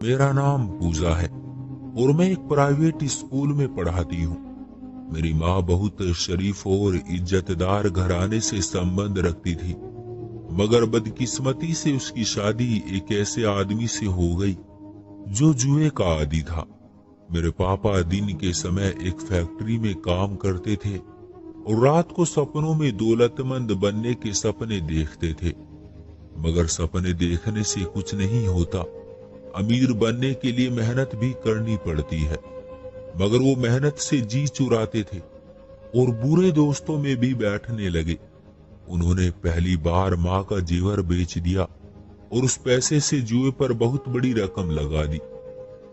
मेरा नाम पूजा है और मैं एक प्राइवेट स्कूल में पढ़ाती हूँ। मेरी माँ बहुत शरीफ और इज्जतदार घराने से संबंध रखती थी, मगर बदकिस्मती से उसकी शादी एक ऐसे आदमी से हो गई जो जुए का आदी था। मेरे पापा दिन के समय एक फैक्ट्री में काम करते थे और रात को सपनों में दौलतमंद बनने के सपने देखते थे, मगर सपने देखने से कुछ नहीं होता। अमीर बनने के लिए मेहनत भी करनी पड़ती है, मगर वो मेहनत से जी चुराते थे और बुरे दोस्तों में भी बैठने लगे। उन्होंने पहली बार माँ का जेवर बेच दिया और उस पैसे से जुए पर बहुत बड़ी रकम लगा दी।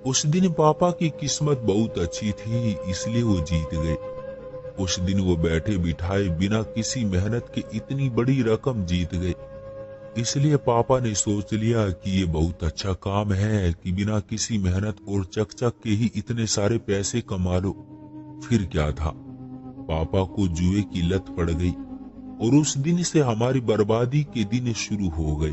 उस दिन पापा की किस्मत बहुत अच्छी थी, इसलिए वो जीत गए। उस दिन वो बैठे बिठाए बिना किसी मेहनत के इतनी बड़ी रकम जीत गए। इसलिए पापा ने सोच लिया कि ये बहुत अच्छा काम है कि बिना किसी मेहनत और चकचक के ही इतने सारे पैसे कमा लो। फिर क्या था, पापा को जुए की लत पड़ गई और उस दिन से हमारी बर्बादी के दिन शुरू हो गए।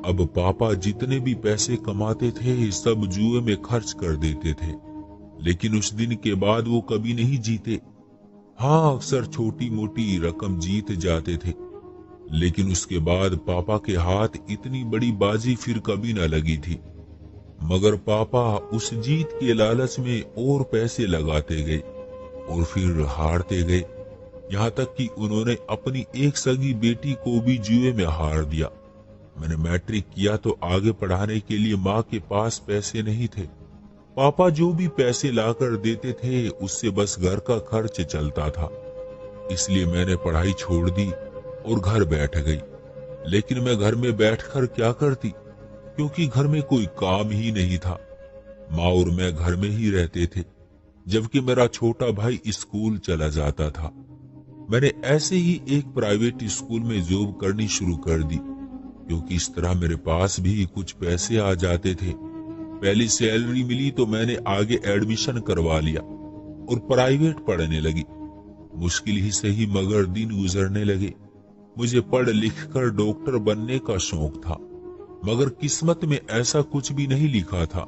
अब पापा जितने भी पैसे कमाते थे सब जुए में खर्च कर देते थे, लेकिन उस दिन के बाद वो कभी नहीं जीते। हाँ, अक्सर छोटी मोटी रकम जीत जाते थे, लेकिन उसके बाद पापा के हाथ इतनी बड़ी बाजी फिर कभी न लगी थी। मगर पापा उस जीत के लालच में और पैसे लगाते गए और फिर हारते गए, यहाँ तक कि उन्होंने अपनी एक सगी बेटी को भी जुए में हार दिया। मैंने मैट्रिक किया तो आगे पढ़ाने के लिए माँ के पास पैसे नहीं थे। पापा जो भी पैसे लाकर देते थे उससे बस घर का खर्च चलता था। इसलिए मैंने पढ़ाई छोड़ दी और घर बैठ गई। लेकिन मैं घर में बैठकर क्या करती, क्योंकि घर में कोई काम ही नहीं था। माँ और मैं घर में ही रहते थे, जबकि मेरा छोटा भाई स्कूल चला जाता था। मैंने ऐसे ही एक प्राइवेट स्कूल में जॉब करनी शुरू कर दी, क्योंकि इस तरह मेरे पास भी कुछ पैसे आ जाते थे। पहली सैलरी मिली तो मैंने आगे एडमिशन करवा लिया और प्राइवेट पढ़ने लगी। मुश्किल ही सही मगर दिन गुजरने लगे। मुझे पढ़ लिख कर डॉक्टर बनने का शौक था, मगर किस्मत में ऐसा कुछ भी नहीं लिखा था।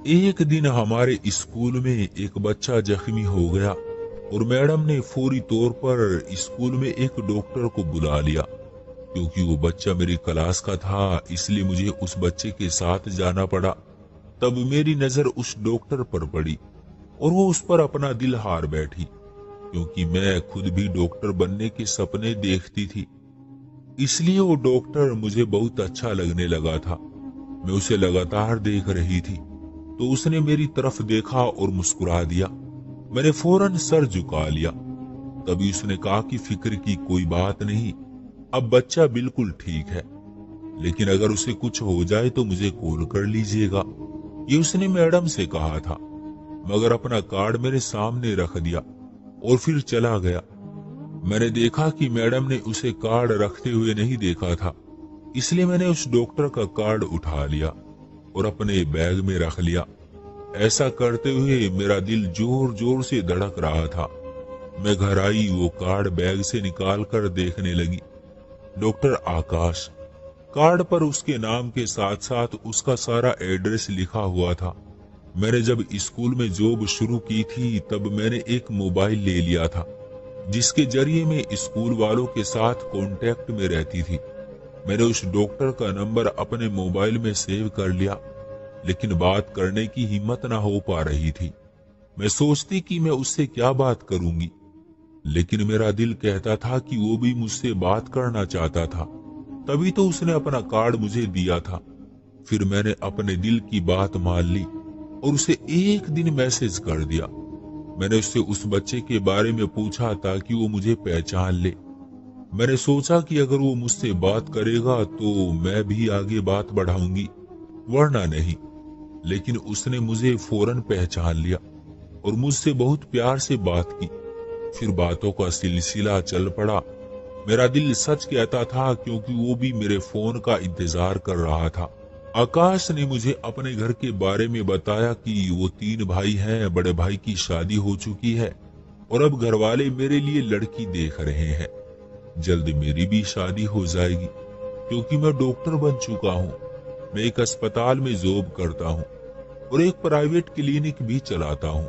एक दिन हमारे स्कूल में एक बच्चा जख्मी हो गया और मैडम ने फौरी तौर पर स्कूल में एक डॉक्टर को बुला लिया। क्योंकि वो बच्चा मेरी क्लास का था, इसलिए मुझे उस बच्चे के साथ जाना पड़ा। तब मेरी नजर उस डॉक्टर पर पड़ी और वो उस पर अपना दिल हार बैठी, क्योंकि मैं खुद भी डॉक्टर बनने के सपने देखती थी। इसलिए वो डॉक्टर मुझे बहुत अच्छा लगने लगा था। मैं उसे लगातार देख रही थी तो उसने मेरी तरफ देखा और मुस्कुरा दिया। मैंने फौरन सर झुका लिया। तभी उसने कहा कि फिक्र की कोई बात नहीं, अब बच्चा बिल्कुल ठीक है, लेकिन अगर उसे कुछ हो जाए तो मुझे कॉल कर लीजिएगा। ये उसने मैडम से कहा था, मगर अपना कार्ड मेरे सामने रख दिया और फिर चला गया। मैंने देखा कि मैडम ने उसे कार्ड रखते हुए नहीं देखा था, इसलिए मैंने उस डॉक्टर का कार्ड उठा लिया और अपने बैग में रख लिया। ऐसा करते हुए मेरा दिल जोर जोर से धड़क रहा था। मैं घर आई, वो कार्ड बैग से निकाल कर देखने लगी। डॉक्टर आकाश। कार्ड पर उसके नाम के साथ साथ उसका सारा एड्रेस लिखा हुआ था। मैंने जब स्कूल में जॉब शुरू की थी तब मैंने एक मोबाइल ले लिया था, जिसके जरिए मैं स्कूल वालों के साथ कांटेक्ट में रहती थी। मैंने उस डॉक्टर का नंबर अपने मोबाइल में सेव कर लिया, लेकिन बात करने की हिम्मत ना हो पा रही थी। मैं सोचती कि मैं उससे क्या बात करूंगी, लेकिन मेरा दिल कहता था कि वो भी मुझसे बात करना चाहता था, तभी तो उसने अपना कार्ड मुझे दिया था। फिर मैंने अपने दिल की बात मान ली और उसे एक दिन मैसेज कर दिया। मैंने उससे उस बच्चे के बारे में पूछा ताकि वो मुझे पहचान ले। मैंने सोचा कि अगर वो मुझसे बात करेगा तो मैं भी आगे बात बढ़ाऊंगी, वरना नहीं। लेकिन उसने मुझे फौरन पहचान लिया और मुझसे बहुत प्यार से बात की। फिर बातों का सिलसिला चल पड़ा। मेरा दिल सच कहता था, क्योंकि वो भी मेरे फोन का इंतजार कर रहा था। आकाश ने मुझे अपने घर के बारे में बताया कि वो 3 भाई हैं, बड़े भाई की शादी हो चुकी है और अब घर वाले मेरे लिए लड़की देख रहे हैं। जल्द मेरी भी शादी हो जाएगी, क्योंकि मैं डॉक्टर बन चुका हूँ। मैं एक अस्पताल में जॉब करता हूँ और एक प्राइवेट क्लिनिक भी चलाता हूँ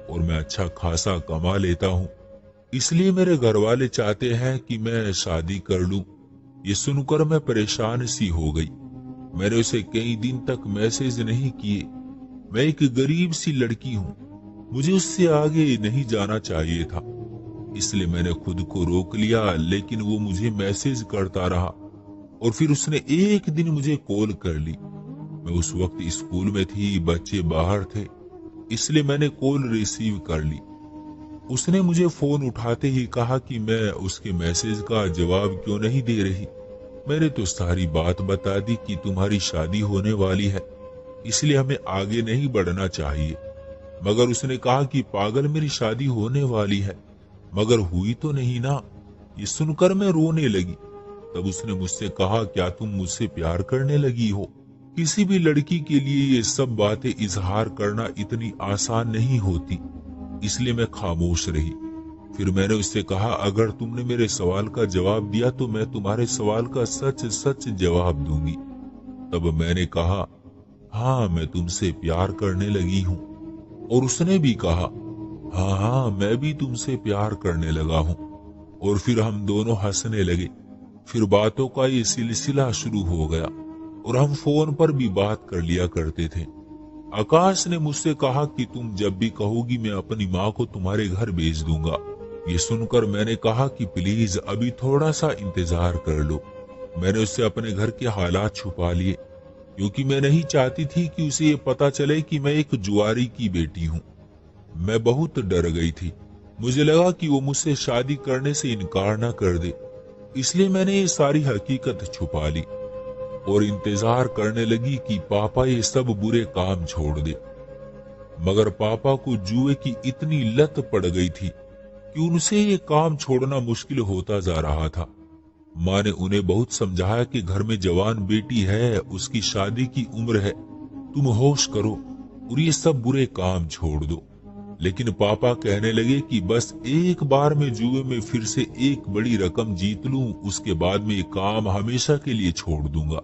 और मैं अच्छा खासा कमा लेता हूँ। इसलिए मेरे घर वाले चाहते हैं कि मैं शादी कर लूं। ये सुनकर मैं परेशान सी हो गई। मैंने उसे कई दिन तक मैसेज नहीं किए। मैं एक गरीब सी लड़की हूँ, मुझे उससे आगे नहीं जाना चाहिए था, इसलिए मैंने खुद को रोक लिया। लेकिन वो मुझे मैसेज करता रहा और फिर उसने एक दिन मुझे कॉल कर ली। मैं उस वक्त स्कूल में थी, बच्चे बाहर थे, इसलिए मैंने कॉल रिसीव कर ली। उसने मुझे फोन उठाते ही कहा कि मैं उसके मैसेज का जवाब क्यों नहीं दे रही। मैंने तो सारी बात बता दी कि तुम्हारी शादी होने वाली है, इसलिए हमें आगे नहीं बढ़ना चाहिए। मगर उसने कहा कि पागल, मेरी शादी होने वाली है मगर हुई तो नहीं ना। ये सुनकर मैं रोने लगी। तब उसने मुझसे कहा, क्या तुम मुझसे प्यार करने लगी हो? किसी भी लड़की के लिए ये सब बातें इजहार करना इतनी आसान नहीं होती, इसलिए मैं खामोश रही। फिर मैंने उससे कहा, अगर तुमने मेरे सवाल का जवाब दिया तो मैं तुम्हारे सवाल का सच सच जवाब दूंगी। तब मैंने कहा, हाँ मैं तुमसे प्यार करने लगी हूँ। और उसने भी कहा, हाँ हाँ मैं भी तुमसे प्यार करने लगा हूँ। और फिर हम दोनों हंसने लगे। फिर बातों का ये सिलसिला शुरू हो गया और हम फोन पर भी बात कर लिया करते थे। आकाश ने मुझसे कहा कि तुम जब भी कहोगी मैं अपनी माँ को तुम्हारे घर भेज दूंगा। ये सुनकर मैंने कहा कि प्लीज अभी थोड़ा सा इंतजार कर लो। मैंने उससे अपने घर के हालात छुपा लिए, क्योंकि मैं नहीं चाहती थी कि उसे ये पता चले कि मैं एक जुआरी की बेटी हूँ। मैं बहुत डर गई थी। मुझे लगा कि वो मुझसे शादी करने से इनकार न कर दे, इसलिए मैंने ये सारी हकीकत छुपा ली और इंतजार करने लगी कि पापा ये सब बुरे काम छोड़ दे। मगर पापा को जुए की इतनी लत पड़ गई थी कि उनसे ये काम छोड़ना मुश्किल होता जा रहा था। माँ ने उन्हें बहुत समझाया कि घर में जवान बेटी है, उसकी शादी की उम्र है, तुम होश करो और ये सब बुरे काम छोड़ दो। लेकिन पापा कहने लगे कि बस एक बार में जुए में फिर से एक बड़ी रकम जीत लूं, उसके बाद में ये काम हमेशा के लिए छोड़ दूंगा।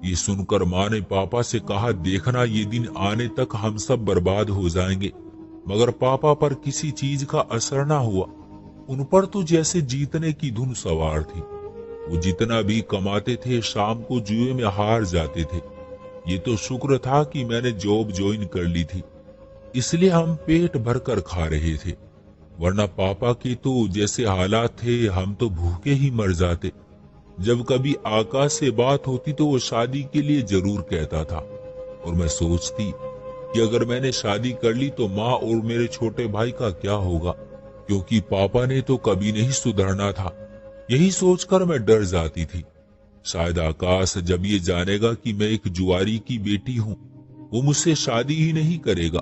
ये सुनकर माँ ने पापा से कहा, देखना ये दिन आने तक हम सब बर्बाद हो जाएंगे। मगर पापा पर किसी चीज का असर ना हुआ। उन पर तो जैसे जीतने की धुन सवार थी। वो जितना भी कमाते थे शाम को जुए में हार जाते थे। ये तो शुक्र था कि मैंने जॉब ज्वाइन कर ली थी, इसलिए हम पेट भरकर खा रहे थे, वरना पापा के तो जैसे हालात थे हम तो भूखे ही मर जाते। जब कभी आकाश से बात होती तो वो शादी के लिए जरूर कहता था और मैं सोचती कि अगर मैंने शादी कर ली तो माँ और मेरे छोटे भाई का क्या होगा, क्योंकि पापा ने तो कभी नहीं सुधरना था। यही सोचकर मैं डर जाती थी। शायद आकाश जब ये जानेगा कि मैं एक जुआरी की बेटी हूँ, वो मुझसे शादी ही नहीं करेगा।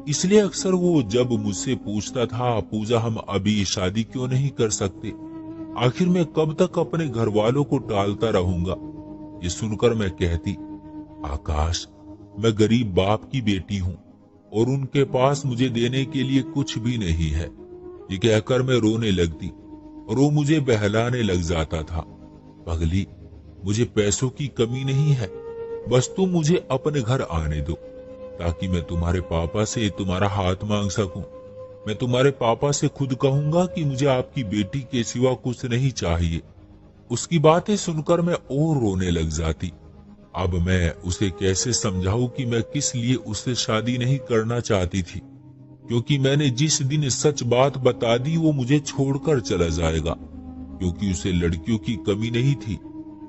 इसलिए अक्सर वो जब मुझसे पूछता था, पूजा हम अभी शादी क्यों नहीं कर सकते? आखिर मैं कब तक अपने घर वालों को टालता रहूंगा? ये सुनकर मैं कहती, आकाश मैं गरीब बाप की बेटी हूँ और उनके पास मुझे देने के लिए कुछ भी नहीं है। ये कहकर मैं रोने लगती और वो मुझे बहलाने लग जाता था। पगली, मुझे पैसों की कमी नहीं है, बस तुम मुझे अपने घर आने दो ताकि मैं तुम्हारे पापा से तुम्हारा हाथ मांग सकूं। मैं तुम्हारे पापा से खुद कहूंगा कि मुझे आपकी बेटी के सिवा कुछ नहीं चाहिए। उसकी बातें सुनकर मैं और रोने लग जाती। अब मैं उसे कैसे समझाऊं कि मैं किस लिए उससे शादी नहीं करना चाहती थी, क्योंकि मैंने जिस दिन सच बात बता दी वो मुझे छोड़कर चला जाएगा, क्योंकि उसे लड़कियों की कमी नहीं थी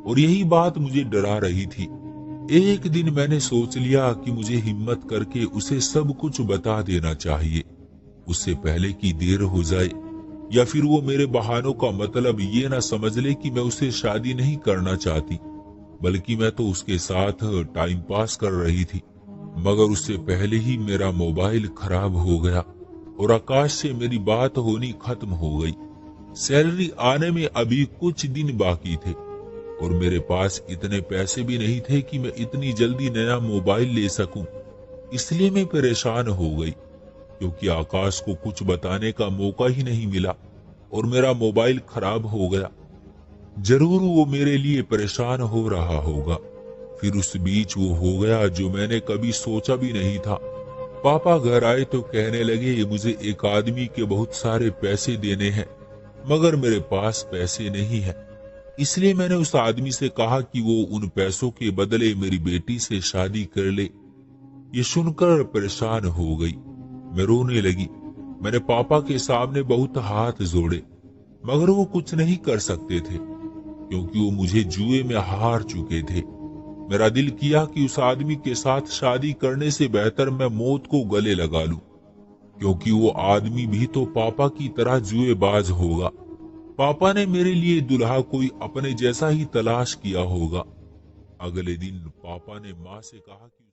और यही बात मुझे डरा रही थी। एक दिन मैंने सोच लिया कि मुझे हिम्मत करके उसे सब कुछ बता देना चाहिए, उससे पहले कि देर हो जाए या फिर वो मेरे बहानों का मतलब ये ना समझ ले कि मैं उससे शादी नहीं करना चाहती, बल्कि मैं तो उसके साथ टाइम पास कर रही थी। मगर उससे पहले ही मेरा मोबाइल खराब हो गया और आकाश से मेरी बात होनी खत्म हो गई। सैलरी आने में अभी कुछ दिन बाकी थे और मेरे पास इतने पैसे भी नहीं थे कि मैं इतनी जल्दी नया मोबाइल ले सकूं। इसलिए मैं परेशान हो गई, क्योंकि आकाश को कुछ बताने का मौका ही नहीं मिला और मेरा मोबाइल खराब हो गया। जरूर वो मेरे लिए परेशान हो रहा होगा। फिर उस बीच वो हो गया जो मैंने कभी सोचा भी नहीं था। पापा घर आए तो कहने लगे मुझे एक आदमी के बहुत सारे पैसे देने हैं, मगर मेरे पास पैसे नहीं है। इसलिए मैंने उस आदमी से कहा कि वो उन पैसों के बदले मेरी बेटी से शादी कर ले। ये सुनकर परेशान हो गई। मैं रोने लगी। मैंने पापा के सामने बहुत हाथ जोड़े, मगर वो कुछ नहीं कर सकते थे, क्योंकि वो मुझे जुए में हार चुके थे। मेरा दिल किया कि उस आदमी के साथ शादी करने से बेहतर मैं मौत को गले लगा लूं, क्योंकि वो आदमी भी तो पापा की तरह जुएबाज होगा। पापा ने मेरे लिए दुल्हा कोई अपने जैसा ही तलाश किया होगा। अगले दिन पापा ने माँ से कहा कि